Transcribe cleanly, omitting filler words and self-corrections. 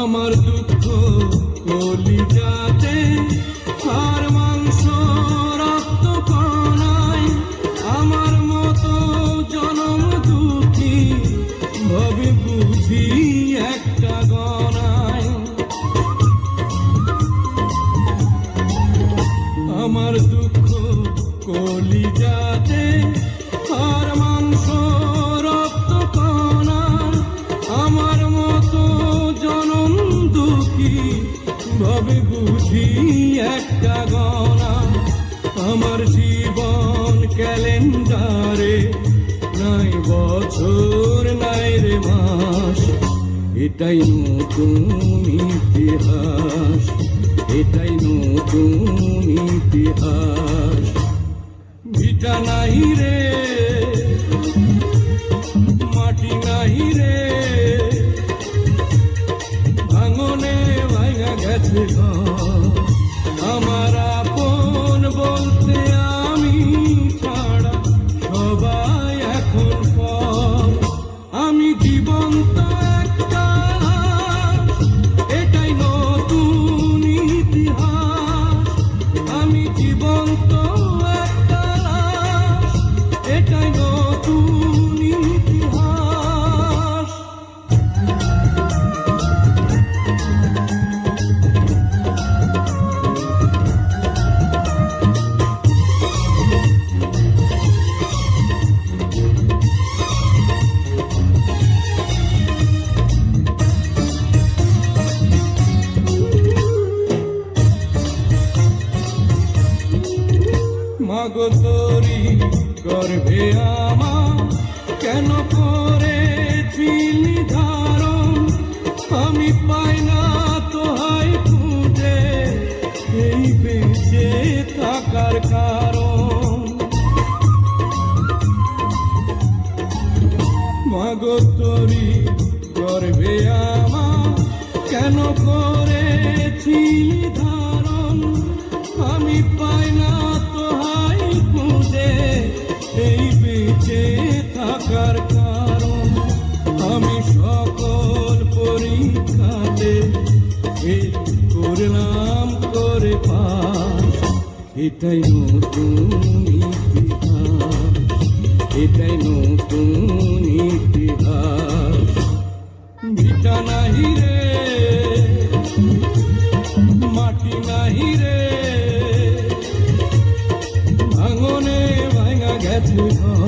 আমার দুঃখ কলিজাতে হাড় মাংস রক্ত কণায়, আমার মতো জনম দুঃখী ভাবে বুঝি একটা গণায়। আমার দুঃখ কলিজাতে হাড় মাংস রক্ত কণায়, আমার মতো জনম দুঃখী ভাবে বুঝি একটা গণা। আমার জীবন ক্যালেন্ডারে নাই বছর নাই রে মাস, এটাই নতুন ইতিহাস, এটাই নতুন ইতিহাস। ভিটা নাই রে, মাটি নাই রে, ভাঙনে ভাঙা গেছে ঘর। আমার আপন বলতে আমি ছাড়া সবাই এখন পর। আমি জীবন্ত একটা, এটাই নতুন ইতিহাস। আমি জীবন্ত একটা, এটাই নতুন ইতিহাস। মাগো তোরি গর্ভে আমার কেন করেছিলি ধারণ, আমি পাই না তোহাই খুঁজে এই বেঁচে থাকার কারণ। মাগো তোরি গর্ভে আমার কেন করেছিলি ধারণ, আমি পাই না তোহাই খুঁজে এই বেঁচে থাকার কারণ। আমি সকল পরীক্ষাতে করলাম করে পাস, এটাই নতুন ইতিহাস, এটাই নতুন ইতিহাস। ভিটা নাহি রে, মাটি নাহি রে, ভাঙনে ভাঙা গেছে ঘর।